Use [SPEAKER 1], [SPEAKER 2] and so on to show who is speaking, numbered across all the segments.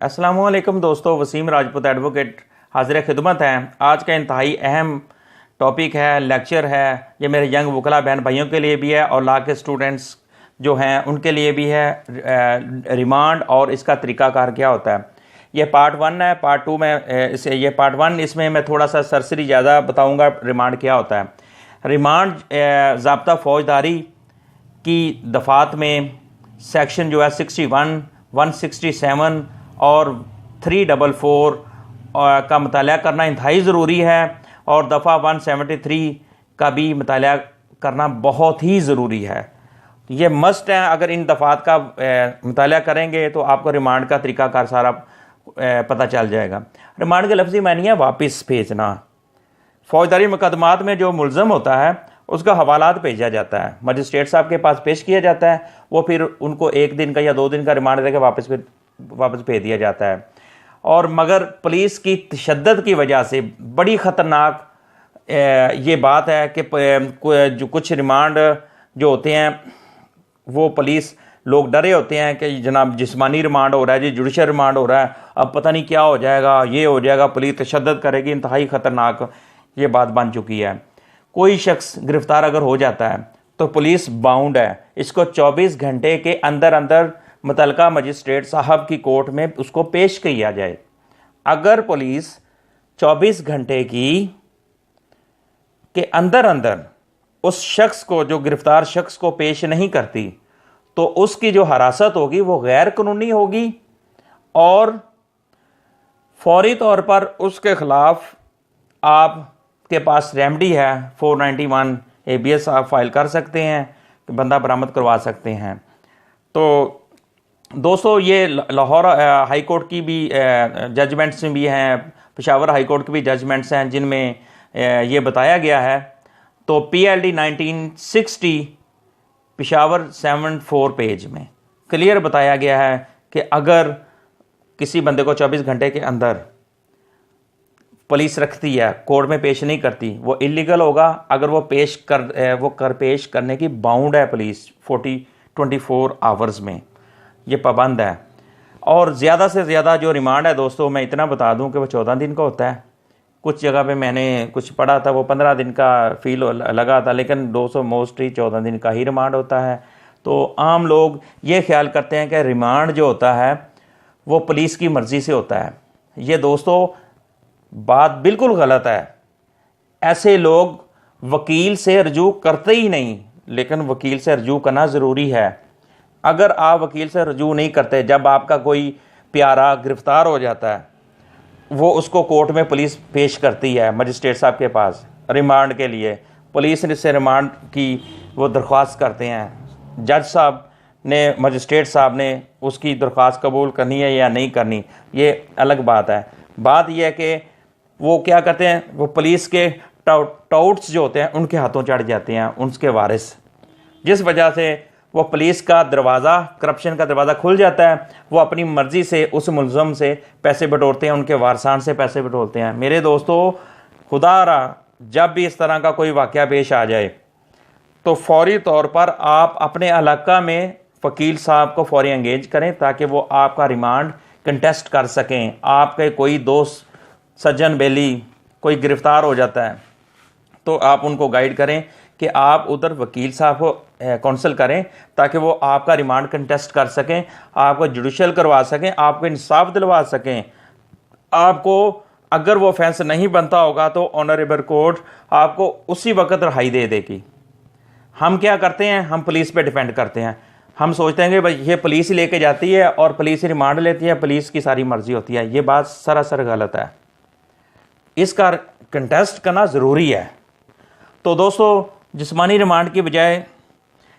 [SPEAKER 1] अस्सलामुअलैकुम दोस्तों, वसीम राजपूत एडवोकेट हाजिर खिदमत हैं। आज का इंतहाई अहम टॉपिक है, लेक्चर है। ये मेरे यंग वकला बहन भाइयों के लिए भी है और लॉ के स्टूडेंट्स जो हैं उनके लिए भी है। रिमांड और इसका तरीक़ाकार क्या होता है। ये पार्ट 1 है। पार्ट 2 में ये पार्ट 1 इसमें मैं थोड़ा सा सरसरी ज़्यादा बताऊँगा रिमांड क्या होता है। रिमांड ज़ाब्ता फ़ौजदारी की दफ़ात में सेक्शन जो है 61, 167 और 344 का मुताला करना इंतहाई ज़रूरी है और दफ़ा 173 का भी मुताला करना बहुत ही ज़रूरी है। ये मस्ट है। अगर इन दफ़ात का मुताला करेंगे तो आपको रिमांड का तरीक़ाकार सारा पता चल जाएगा। रिमांड के लफ्ज़ी मानी है वापस भेजना। फ़ौजदारी मुकदमात में जो मुलज़म होता है उसका हवालात भेजा जाता है, मजिस्ट्रेट साहब के पास पेश किया जाता है। वो फिर उनको 1 दिन का या 2 दिन का रिमांड देकर वापस भेज दिया जाता है। और मगर पुलिस की तशद्दुद की वजह से बड़ी ख़तरनाक ये बात है कि जो कुछ रिमांड जो होते हैं वो पुलिस लोग डरे होते हैं कि जनाब जिस्मानी रिमांड हो रहा है जी, जुडिशल रिमांड हो रहा है, अब पता नहीं क्या हो जाएगा, ये हो जाएगा, पुलिस तशद्दुद करेगी। इंतहाई ख़तरनाक ये बात बन चुकी है। कोई शख्स गिरफ़्तार अगर हो जाता है तो पुलिस बाउंड है, इसको 24 घंटे के अंदर अंदर मुतलका मजिस्ट्रेट साहब की कोर्ट में उसको पेश किया जाए। अगर पुलिस 24 घंटे के अंदर अंदर उस शख्स को, जो गिरफ़्तार शख्स को पेश नहीं करती, तो उसकी जो हिरासत होगी वो गैर कानूनी होगी और फौरी तौर पर उसके ख़िलाफ़ आपके पास रेमडी है 491 ABS आप फाइल कर सकते हैं कि बंदा बरामद करवा सकते हैं। तो दोस्तों ये लाहौर हाई कोर्ट की भी जजमेंट्स भी हैं, पेशावर हाई कोर्ट की भी जजमेंट्स हैं जिनमें ये बताया गया है। तो PLD 1960 पेशावर 74 पेज में क्लियर बताया गया है कि अगर किसी बंदे को 24 घंटे के अंदर पुलिस रखती है, कोर्ट में पेश नहीं करती, वो इलीगल होगा। अगर वो पेश करने की बाउंड है पुलिस 24 आवर्स में, ये पाबंद है। और ज़्यादा से ज़्यादा जो रिमांड है दोस्तों, मैं इतना बता दूं कि वो 14 दिन का होता है। कुछ जगह पे मैंने कुछ पढ़ा था वो 15 दिन का फील लगा था, लेकिन दोस्तों मोस्टली 14 दिन का ही रिमांड होता है। तो आम लोग ये ख्याल करते हैं कि रिमांड जो होता है वो पुलिस की मर्ज़ी से होता है। ये दोस्तों बात बिल्कुल गलत है। ऐसे लोग वकील से रजू करते ही नहीं, लेकिन वकील से रजू करना ज़रूरी है। अगर आप वकील से रजू नहीं करते, जब आपका कोई प्यारा गिरफ़्तार हो जाता है, वो उसको कोर्ट में पुलिस पेश करती है मजिस्ट्रेट साहब के पास रिमांड के लिए, पुलिस से रिमांड की वो दरख्वास्त करते हैं, जज साहब ने, मजिस्ट्रेट साहब ने उसकी दरख्वास्त कबूल करनी है या नहीं करनी, ये अलग बात है। बात यह है कि वो क्या करते हैं, वो पुलिस के टाउट्स जो होते हैं उनके हाथों चढ़ जाते हैं, उनके वारिस, जिस वजह से वो पुलिस का दरवाज़ा, करप्शन का दरवाज़ा खुल जाता है। वो अपनी मर्ज़ी से उस मुलज़म से पैसे बटोरते हैं, उनके वारसान से पैसे बटोरते हैं। मेरे दोस्तों, खुदा रहा जब भी इस तरह का कोई वाक़या पेश आ जाए तो फौरी तौर पर आप अपने इलाका में वकील साहब को फौरी एंगेज करें ताकि वो आपका रिमांड कंटेस्ट कर सकें। आपके कोई दोस्त, सज्जन बेली कोई गिरफ़्तार हो जाता है तो आप उनको गाइड करें कि आप उधर वकील साहब को काउंसल करें ताकि वो आपका रिमांड कंटेस्ट कर सकें, आपको जुडिशल करवा सकें, आपको इंसाफ दिलवा सकें। आपको अगर वो ऑफेंस नहीं बनता होगा तो ऑनरेबल कोर्ट आपको उसी वक्त रिहाई दे देगी। हम क्या करते हैं, हम पुलिस पे डिपेंड करते हैं। हम सोचते हैं कि भाई ये पुलिस ही लेके जाती है और पुलिस ही रिमांड लेती है, पुलिस की सारी मर्जी होती है। ये बात सरासर गलत है। इसका कंटेस्ट करना ज़रूरी है। तो दोस्तों, जिस्मानी रिमांड की बजाय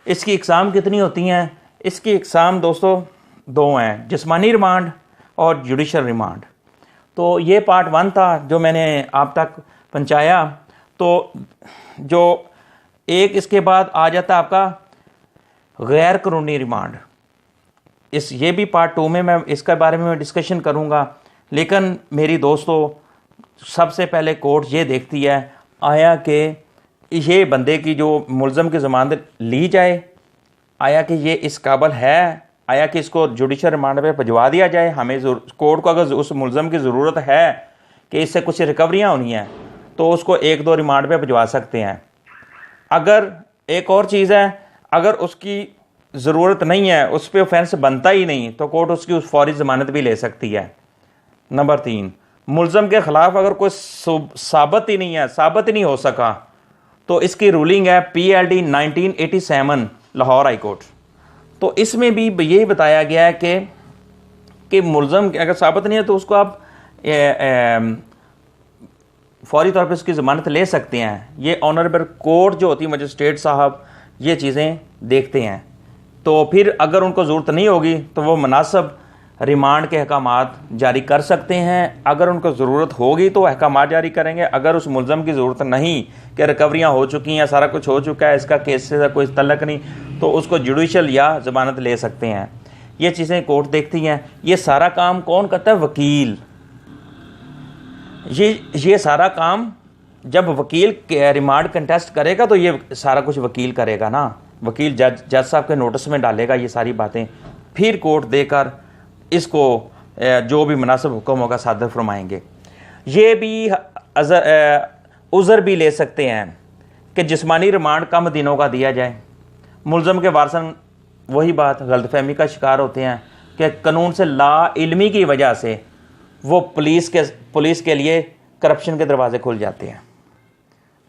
[SPEAKER 1] इसकी इकसाम कितनी होती हैं? इसकी इकसाम दोस्तों 2 हैं, जिस्मानी रिमांड और जुडिशल रिमांड। तो ये पार्ट 1 था जो मैंने आप तक पहुंचाया। तो जो एक इसके बाद आ जाता है आपका गैर कानूनी रिमांड। ये भी पार्ट 2 में मैं इसके बारे में डिस्कशन करूँगा। लेकिन मेरी दोस्तों, सबसे पहले कोर्ट ये देखती है आया कि ये बंदे की जो मुलज़म की ज़मानत ली जाए, आया कि ये इस काबिल है, आया कि इसको जुडिशल रिमांड पे भिजवा दिया जाए। हमें कोर्ट को अगर उस मुलज़म की ज़रूरत है कि इससे कुछ रिकवरियाँ होनी हैं तो उसको 1-2 रिमांड पे भिजवा सकते हैं। अगर एक और चीज़ है, अगर उसकी ज़रूरत नहीं है, उस पर ऑफेंस बनता ही नहीं, तो कोर्ट उसकी उस फौरी ज़मानत भी ले सकती है। नंबर 3, मुलज़म के ख़िलाफ़ अगर कोई साबित ही नहीं हो सका तो इसकी रूलिंग है PLD 1987 लाहौर हाई कोर्ट। तो इसमें भी यही बताया गया है कि मुलज़म अगर साबित नहीं है तो उसको आप फौरी तौर पर उसकी ज़मानत ले सकते हैं। ये ऑनरेबल कोर्ट जो होती है, मजिस्ट्रेट साहब, ये चीज़ें देखते हैं। तो फिर अगर उनको ज़रूरत नहीं होगी तो वो मुनासिब रिमांड के अहकामात जारी कर सकते हैं। अगर उनको ज़रूरत होगी तो अहकामात जारी करेंगे। अगर उस मुलज़म की ज़रूरत नहीं कि रिकवरियाँ हो चुकी हैं, सारा कुछ हो चुका है, इसका केस से कोई तल्लक नहीं, तो उसको जुडिशल या ज़मानत ले सकते हैं। ये चीज़ें कोर्ट देखती हैं। ये सारा काम कौन करता है? वकील। ये सारा काम जब वकील रिमांड कंटेस्ट करेगा तो ये सारा कुछ वकील करेगा ना। वकील जज साहब के नोटिस में डालेगा ये सारी बातें, फिर कोर्ट देकर इसको जो भी मुनासिब हुक्म होगा सादर फरमाएंगे। ये भी उज़र भी ले सकते हैं कि जिस्मानी रिमांड कम दिनों का दिया जाए। मुलज़म के वारसन वही बात गलतफहमी का शिकार होते हैं कि कानून से ला इल्मी की वजह से वो पुलिस के लिए करप्शन के दरवाजे खुल जाते हैं।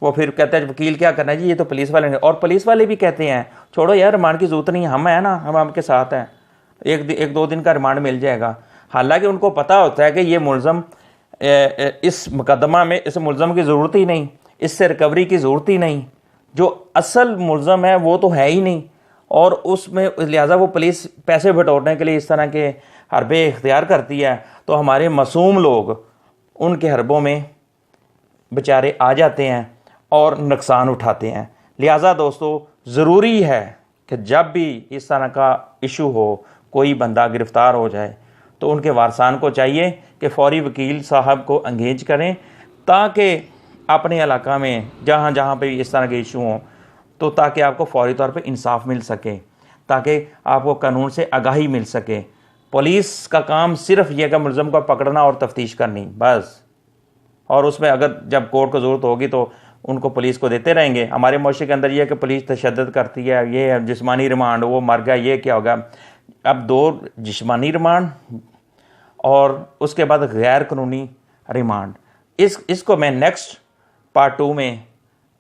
[SPEAKER 1] वो फिर कहते हैं वकील क्या करना है जी, ये तो पुलिस वाले ने, और पुलिस वाले भी कहते हैं छोड़ो यार, रिमांड की ज़रूरत नहीं, हम हैं ना, हम आपके साथ हैं, 1-2 दिन का रिमांड मिल जाएगा। हालांकि उनको पता होता है कि ये मुलज़म इस मुकदमा में इस मुलज़म की ज़रूरत ही नहीं, इससे रिकवरी की ज़रूरत ही नहीं, जो असल मुलज़म है वो तो है ही नहीं, और उसमें लिहाजा वो पुलिस पैसे बटोरने के लिए इस तरह के हरबे इख्तियार करती है। तो हमारे मासूम लोग उनके हरबों में बेचारे आ जाते हैं और नुकसान उठाते हैं। लिहाजा दोस्तों, ज़रूरी है कि जब भी इस तरह का इशू हो, कोई बंदा गिरफ़्तार हो जाए, तो उनके वारसान को चाहिए कि फ़ौरी वकील साहब को एंगेज करें, ताकि अपने इलाका में जहाँ जहाँ पे इस तरह के इशू हों, तो ताकि आपको फ़ौरी तौर पे इंसाफ मिल सके, ताकि आपको कानून से आगाही मिल सके। पुलिस का काम सिर्फ ये कि मुलज़म को पकड़ना और तफ्तीश करनी, बस। और उसमें अगर जब कोर्ट को ज़रूरत होगी तो उनको पुलिस को देते रहेंगे। हमारे मुआशरे के अंदर ये है कि पुलिस तशद्दुद करती है, ये है जिस्मानी रिमांड, वो मर गया, ये क्या होगा। अब 2 जिस्मानी रिमांड और उसके बाद गैर कानूनी रिमांड, इसको मैं नेक्स्ट पार्ट 2 में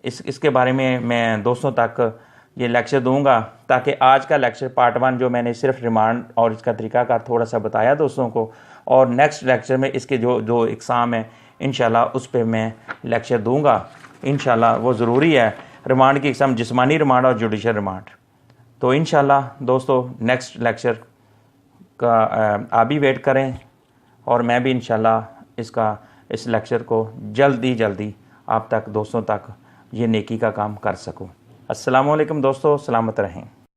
[SPEAKER 1] इसके बारे में मैं दोस्तों तक ये लेक्चर दूंगा, ताकि आज का लेक्चर पार्ट 1 जो मैंने सिर्फ रिमांड और इसका तरीक़ाकार थोड़ा सा बताया दोस्तों को, और नेक्स्ट लेक्चर में इसके जो एग्ज़ाम है इंशाल्लाह उस पर मैं लेक्चर दूंगा। इंशाल्लाह वो ज़रूरी है, रिमांड की एग्ज़ाम, जिस्मानी रिमांड और जुडिशल रिमांड। तो इंशाल्लाह दोस्तों नेक्स्ट लेक्चर का आप भी वेट करें, और मैं भी इंशाल्लाह इस लेक्चर को जल्दी आप तक दोस्तों तक ये नेकी का काम कर सकूं। अस्सलामु अलैकुम दोस्तों, सलामत रहें।